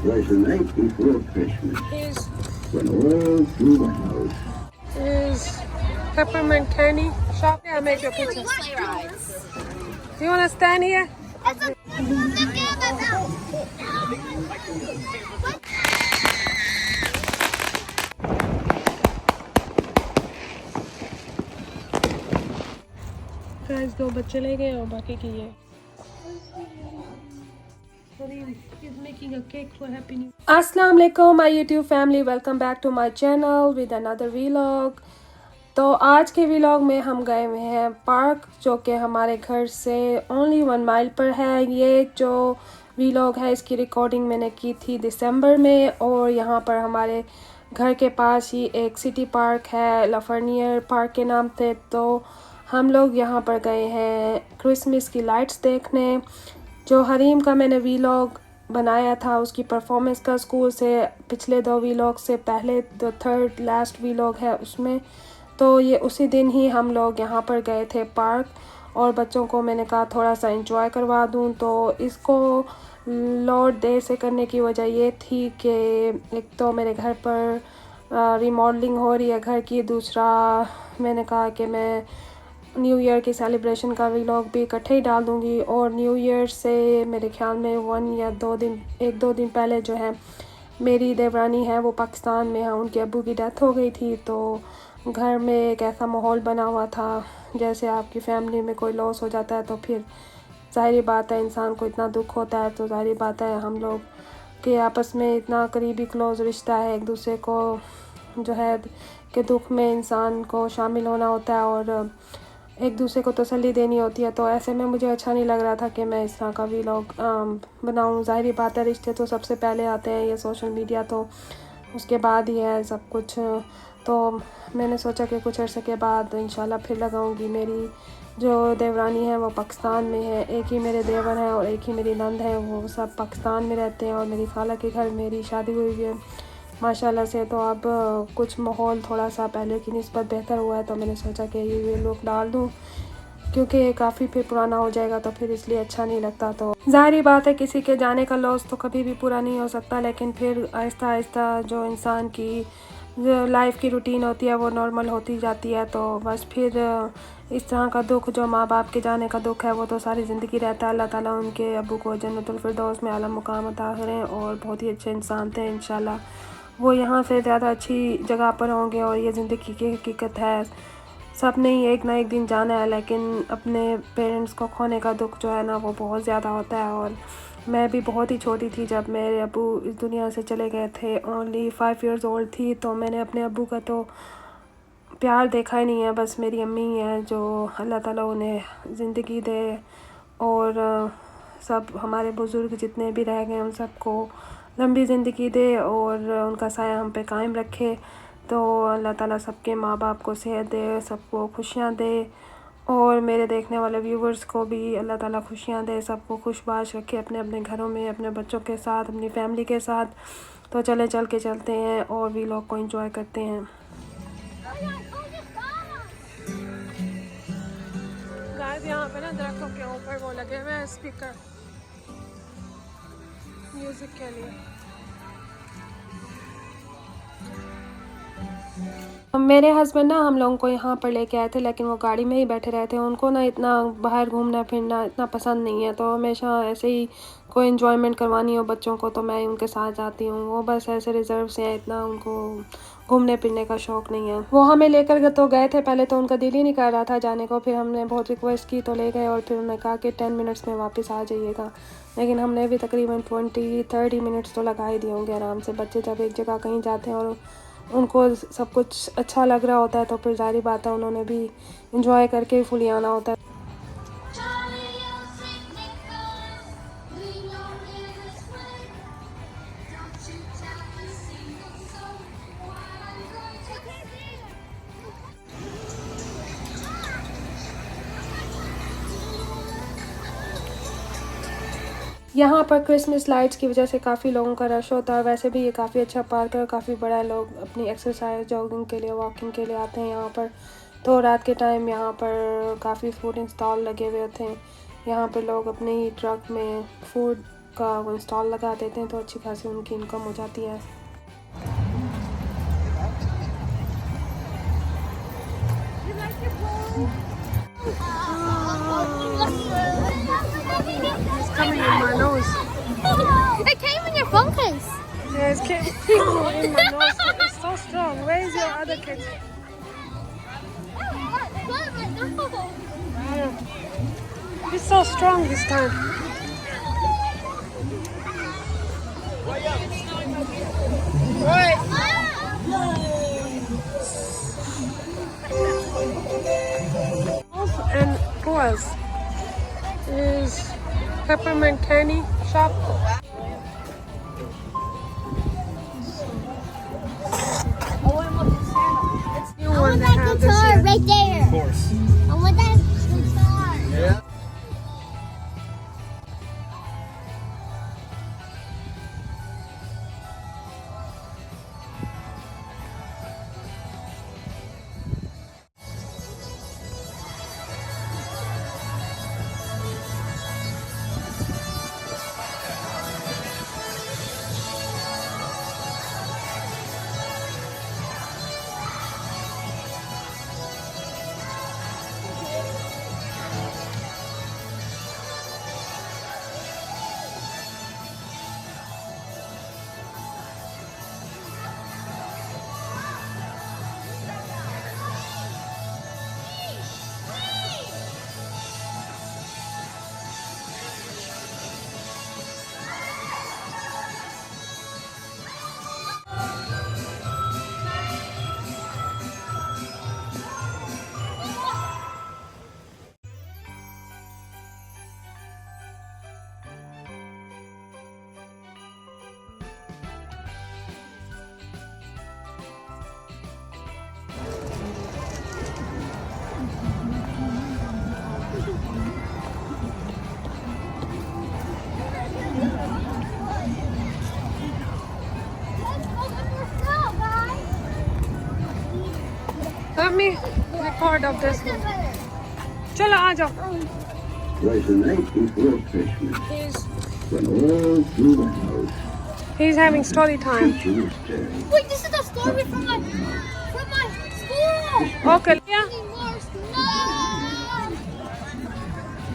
was the night before Christmas, when all through the house is peppermint candy shop. Yeah, I'll make your picture. Do you want to stand here? Guys, दो बच्चे ले गए और बाकी की ये अस्सलाम वालेकुम my YouTube family, welcome back to my channel with another vlog. तो आज के व्लॉग में हम गए हुए हैं पार्क, जो कि हमारे घर से ओनली 1 माइल पर है। ये जो व्लॉग है इसकी रिकॉर्डिंग मैंने की थी दिसंबर में, और यहाँ पर हमारे घर के पास ही एक सिटी पार्क है, लफर्नियर पार्क के नाम से। तो हम लोग यहाँ पर गए हैं क्रिसमस की लाइट्स देखने। जो हरीम का मैंने व्लॉग बनाया था उसकी परफॉर्मेंस का स्कूल से, पिछले 2 व्लॉग से पहले जो थर्ड लास्ट व्लॉग है उसमें, तो ये उसी दिन ही हम लोग यहाँ पर गए थे पार्क, और बच्चों को मैंने कहा थोड़ा सा एंजॉय करवा दूँ। तो इसको लॉर्ड देर से करने की वजह ये थी कि एक तो मेरे घर पर रिमॉडलिंग हो रही है घर की, दूसरा मैंने कहा कि मैं न्यू ईयर की सेलिब्रेशन का व्लॉग भी इकट्ठे ही डाल दूँगी। और न्यू ईयर से मेरे ख्याल में 1 या 2 दिन 1-2 दिन पहले जो है मेरी देवरानी है वो पाकिस्तान में है, उनके अब्बू की डेथ हो गई थी। तो घर में एक ऐसा माहौल बना हुआ था जैसे आपकी फैमिली में कोई लॉस हो जाता है तो फिर ज़ाहिर बात है इंसान को इतना दुख होता है। तो ज़ाहिर बात है हम लोग के आपस में इतना करीबी क्लोज़ रिश्ता है, एक दूसरे को जो है कि दुख में इंसान को शामिल होना होता है और एक दूसरे को तसल्ली देनी होती है। तो ऐसे में मुझे अच्छा नहीं लग रहा था कि मैं इस तरह का व्लॉग बनाऊं। ज़ाहिर बात है रिश्ते तो सबसे पहले आते हैं, ये सोशल मीडिया तो उसके बाद ही है सब कुछ। तो मैंने सोचा कि कुछ अर्से के बाद इंशाल्लाह फिर लगाऊंगी। मेरी जो देवरानी है वो पाकिस्तान में है, एक ही मेरे देवर हैं और एक ही मेरी नंद है, वो सब पाकिस्तान में रहते हैं, और मेरी खाला के घर मेरी शादी हुई है माशाल्लाह से। तो अब कुछ माहौल थोड़ा सा पहले की निस्बत बेहतर हुआ है, तो मैंने सोचा कि ये लोग डाल दूँ, क्योंकि काफ़ी फिर पुराना हो जाएगा तो फिर इसलिए अच्छा नहीं लगता। तो ज़ाहिर बात है किसी के जाने का लॉस तो कभी भी पूरा नहीं हो सकता, लेकिन फिर आहिस्ता आहिस्ता जो इंसान की जो लाइफ की रूटीन होती है वो नॉर्मल होती जाती है। तो बस फिर इस तरह का दुख, जो माँ बाप के जाने का दुख है, वो तो सारी ज़िंदगी रहता है। अल्लाह ताला उनके अब्बू को जन्नतुल फिरदौस में आला मुकाम अता करें, और बहुत ही अच्छे इंसान थे। इंशाल्लाह वो यहाँ से ज़्यादा अच्छी जगह पर होंगे, और ये ज़िंदगी की हकीकत है, सब नहीं एक ना एक दिन जाना है। लेकिन अपने पेरेंट्स को खोने का दुख जो है ना वो बहुत ज़्यादा होता है। और मैं भी बहुत ही छोटी थी जब मेरे अब्बू इस दुनिया से चले गए थे, ओनली 5 इयर्स ओल्ड थी। तो मैंने अपने अब्बू का तो प्यार देखा ही नहीं है, बस मेरी अम्मी हैं जो अल्लाह ताला उन्हें ज़िंदगी दे, और सब हमारे बुज़ुर्ग जितने भी रह गए उन सबको लंबी ज़िंदगी दे और उनका साया हम पे कायम रखे। तो अल्लाह ताला सबके माँ बाप को सेहत दे, सबको खुशियाँ दे, और मेरे देखने वाले व्यूवर्स को भी अल्लाह ताला खुशियाँ दे, सबको खुशबाश रखे अपने अपने घरों में, अपने बच्चों के साथ, अपनी फैमिली के साथ। तो चलते हैं और व्लॉग को एंजॉय करते हैं। गाइस, यहाँ पे ना दरख्तों के ऊपर वो लगे हुए हैं स्पीकर म्यूज़िक के लिए। मेरे हस्बैंड ना हम लोगों को यहाँ पर लेके आए थे, लेकिन वो गाड़ी में ही बैठे रहते हैं, उनको ना इतना बाहर घूमना फिरना इतना पसंद नहीं है। तो हमेशा ऐसे ही कोई इन्जॉयमेंट करवानी हो बच्चों को तो मैं उनके साथ जाती हूँ। वो बस ऐसे रिजर्व से हैं, इतना उनको घूमने फिरने का शौक़ नहीं है। वो हमें लेकर तो गए थे, पहले तो उनका दिल ही नहीं कर रहा था जाने को, फिर हमने बहुत रिक्वेस्ट की तो ले गए, और फिर उन्होंने कहा कि 10 मिनट्स में वापस आ जाइएगा। लेकिन हमने भी तकरीबन 20-30 मिनट्स तो लगा ही दिए होंगे आराम से। बच्चे जब एक जगह कहीं जाते हैं और उनको सब कुछ अच्छा लग रहा होता है तो फिर ज़ाहिर बात है उन्होंने भी इंजॉय करके ही फुली आना होता है। यहाँ पर क्रिसमस लाइट्स की वजह से काफ़ी लोगों का रश होता है। वैसे भी ये काफ़ी अच्छा पार्क है, काफ़ी बड़ा है, लोग अपनी एक्सरसाइज जॉगिंग के लिए वॉकिंग के लिए आते हैं यहाँ पर। तो रात के टाइम यहाँ पर काफ़ी फूड स्टॉल लगे हुए होते हैं। यहाँ पर लोग अपने ही ट्रक में फूड का वो इंस्टॉल लगा देते हैं तो अच्छी खासी उनकी इनकम हो जाती है। It's coming in my nose. It came in your phone case. Yeah, it's coming in my nose. It's so strong. Where is your other kid? Yeah. It's so strong this time. And who else is Peppermint Candy shop? New I one want they that have this guitar year. right there. Of course. I want that guitar. Yeah. Let me record of this one. चलो आ जाओ. Was the night before Christmas, when all through the house, He's having story time. she was staring. Wait, this is a story from my school. Okay. Yeah. I'm getting more snow.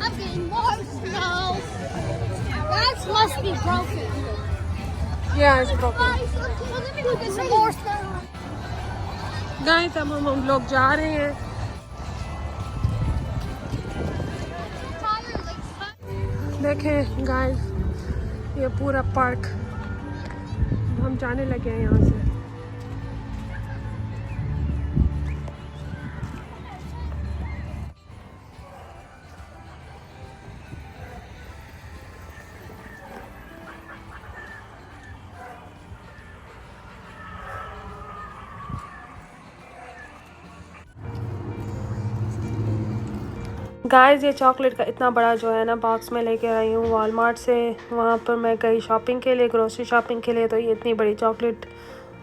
I'm getting more snow. That must be broken. Yeah, it's broken. Guys, let me go get some more snow. Guys अब हम लोग जा रहे हैं. देखें guys ये पूरा park हम जाने लगे हैं यहाँ से. गाइस ये चॉकलेट का इतना बड़ा जो है ना बॉक्स में लेके आई हूँ वॉलमार्ट से. वहाँ पर मैं गई शॉपिंग के लिए, ग्रोसरी शॉपिंग के लिए. तो ये इतनी बड़ी चॉकलेट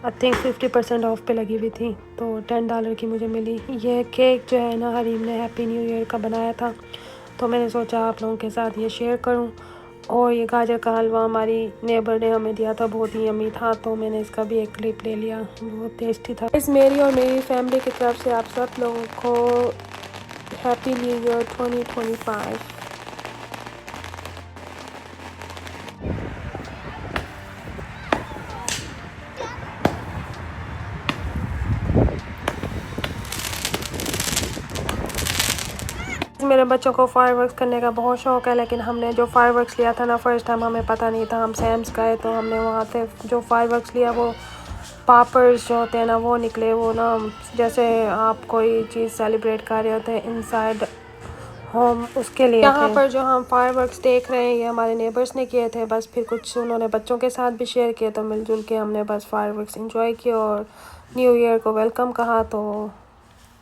आई थिंक 50% ऑफ पे लगी हुई थी तो $10 की मुझे मिली. ये केक जो है ना हरीम ने हैप्पी न्यू ईयर का बनाया था तो मैंने सोचा आप लोगों के साथ ये शेयर करूं. और ये गाजर का हलवा हमारी नेबर ने हमें दिया था, बहुत ही यम्मी था तो मैंने इसका भी एक क्लिप ले लिया, बहुत टेस्टी था. इस मेरी और मेरी फैमिली की तरफ से आप सब लोगों को हैप्पी न्यू ईयर 2025. मेरे बच्चों को फायरवर्क्स करने का बहुत शौक़ है, लेकिन हमने जो फायरवर्क्स लिया था ना फर्स्ट टाइम हमें पता नहीं था. हम सैम्स गए तो हमने वहाँ से जो फायरवर्क्स लिया वो पापर्स जो होते हैं ना वो निकले. वो ना जैसे आप कोई चीज़ सेलिब्रेट कर रहे होते हैं इनसाइड होम, उसके लिए. यहाँ पर जो हम फायरवर्क्स देख रहे हैं ये हमारे नेबर्स ने किए थे. बस फिर कुछ उन्होंने बच्चों के साथ भी शेयर किए तो मिलजुल के हमने बस फायरवर्क्स एंजॉय किए और न्यू ईयर को वेलकम कहा. तो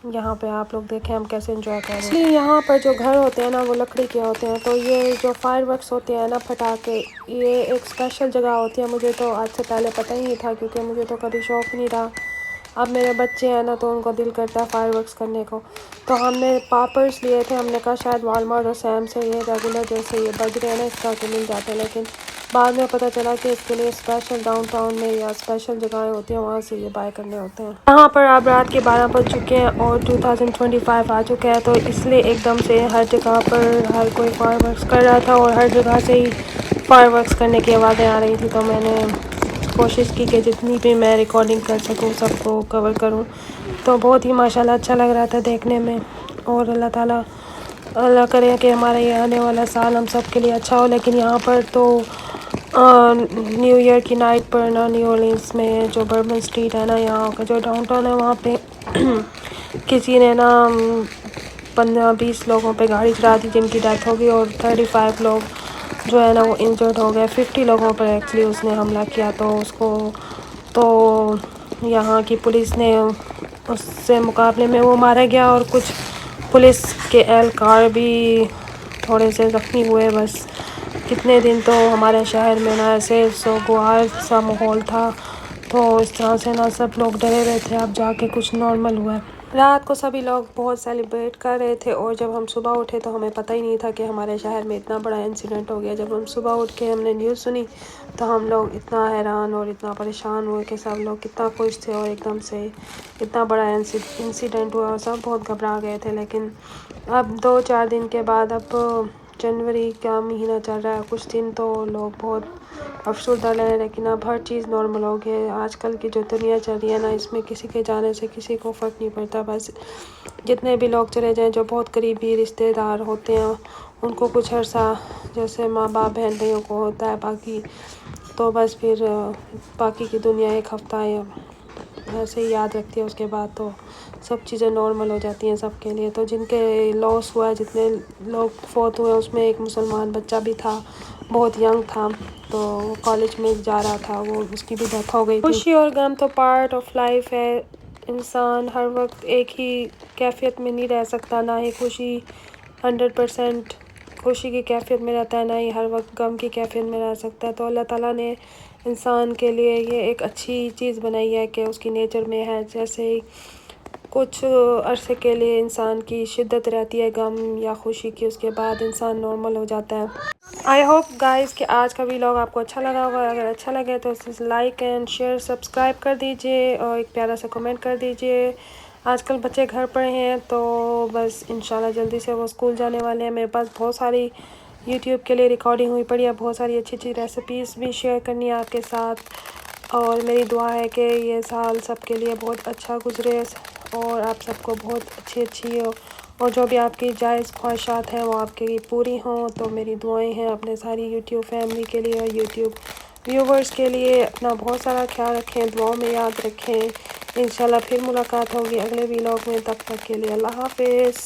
यहाँ पे आप लोग देखें हम कैसे एंजॉय कर रहे हैं. इसलिए यहाँ पर जो घर होते हैं ना वो लकड़ी के होते हैं तो ये जो फायरवर्क्स होते हैं ना पटाखे, ये एक स्पेशल जगह होती है. मुझे तो आज से पहले पता ही नहीं था क्योंकि मुझे तो कभी शौक़ नहीं रहा. अब मेरे बच्चे हैं ना तो उनको दिल करता है फायरवर्क्स करने को. तो हमने पापर्स लिए थे. हमने कहा शायद वॉलमार्ट और सैम से ये रेगुलर जैसे ये बज रहे हैं ना इस तरह के मिल जाते हैं, लेकिन बाद में पता चला कि इसके लिए स्पेशल डाउनटाउन में या स्पेशल जगहें होती हैं, वहाँ से ये बाय करने होते हैं। यहाँ पर अब रात के 12 बज चुके हैं और 2025 आ चुका है, तो इसलिए एकदम से हर जगह पर हर कोई फायरवर्क्स कर रहा था और हर जगह से ही फायरवर्क्स करने की आवाज़ें आ रही थी। तो मैंने कोशिश की कि जितनी भी मैं रिकॉर्डिंग कर सकूँ सबको कवर करूँ। तो बहुत ही माशाल्लाह अच्छा लग रहा था देखने में। और अल्लाह करे कि हमारा ये आने वाला साल हम सब के लिए अच्छा हो। लेकिन यहाँ पर तो न्यू ईयर की नाइट पर ना न्यू ऑरलीन्स में जो बर्बन स्ट्रीट है ना, यहाँ का जो डाउनटाउन है, वहाँ पे किसी ने ना 15-20 लोगों पे गाड़ी चला दी जिनकी डेथ हो गई और 35 लोग जो है ना वो इंजर्ड हो गए। 50 लोगों पर एक्चुअली उसने हमला किया। तो उसको तो यहाँ की पुलिस ने उससे मुकाबले में वो मारा गया और कुछ पुलिस के एहलकार भी थोड़े से ज़ख्मी हुए। बस कितने दिन तो हमारे शहर में ना ऐसे सोगवार सा माहौल था, तो इस तरह से ना सब लोग डरे हुए थे। अब जाके कुछ नॉर्मल हुआ है। रात को सभी लोग बहुत सेलिब्रेट कर रहे थे और जब हम सुबह उठे तो हमें पता ही नहीं था कि हमारे शहर में इतना बड़ा इंसिडेंट हो गया। जब हम सुबह उठ के हमने न्यूज़ सुनी तो हम लोग इतना हैरान और इतना परेशान हुए कि सब लोग कितना खुश थे और एकदम से इतना बड़ा इंसिडेंट हुआ और सब बहुत घबरा गए थे। लेकिन अब 2-4 दिन के बाद, अब जनवरी का महीना चल रहा है, कुछ दिन तो लोग बहुत अफसरदा रहे, लेकिन अब हर चीज़ नॉर्मल हो गई है। आजकल की जो दुनिया चल रही है ना, इसमें किसी के जाने से किसी को फ़र्क नहीं पड़ता। बस जितने भी लोग चले जाएं जो बहुत करीबी रिश्तेदार होते हैं उनको कुछ अरसा, जैसे माँ बाप बहन भाइयों को होता है, बाकी तो बस फिर बाकी की दुनिया एक हफ़्ता या ऐसे ही याद रखती है। उसके बाद तो सब चीज़ें नॉर्मल हो जाती हैं सबके लिए। तो जिनके लॉस हुआ है, जितने लोग फौत हुए, उसमें एक मुसलमान बच्चा भी था, बहुत यंग था, तो कॉलेज में जा रहा था, वो उसकी भी डेथ हो गई थी। खुशी और गम तो पार्ट ऑफ लाइफ है। इंसान हर वक्त एक ही कैफियत में नहीं रह सकता, ना ही खुशी 100% खुशी की कैफियत में रहता है, ना ही हर वक्त गम की कैफियत में रह सकता है। तो अल्लाह ताला ने इंसान के लिए ये एक अच्छी चीज़ बनाई है कि उसकी नेचर में है। जैसे ही कुछ अरसे के लिए इंसान की शिद्दत रहती है गम या खुशी की, उसके बाद इंसान नॉर्मल हो जाता है। आई होप गाइस कि आज का व्लॉग आपको अच्छा लगा होगा। अगर अच्छा लगे तो इसे लाइक एंड शेयर सब्सक्राइब कर दीजिए और एक प्यारा सा कमेंट कर दीजिए। आजकल बच्चे घर पर हैं तो बस इंशाल्लाह जल्दी से वो स्कूल जाने वाले हैं। मेरे पास बहुत सारी यूट्यूब के लिए रिकॉर्डिंग हुई पड़ी है, बहुत सारी अच्छी अच्छी रेसिपीज़ भी शेयर करनी है आपके साथ। और मेरी दुआ है कि ये साल सबके लिए बहुत अच्छा गुजरे और आप सबको बहुत अच्छी हो और जो भी आपकी जायज़ ख्वाहिशात हैं वो आपकी पूरी हों। तो मेरी दुआएं हैं अपने सारी यूट्यूब फैमिली के लिए और यूट्यूब व्यूवर्स के लिए। अपना बहुत सारा ख्याल रखें, दुआओं में याद रखें। इंशाल्लाह फिर मुलाकात होगी अगले व्लॉग में। तब तक के लिए अल्लाह हाफ़िज़।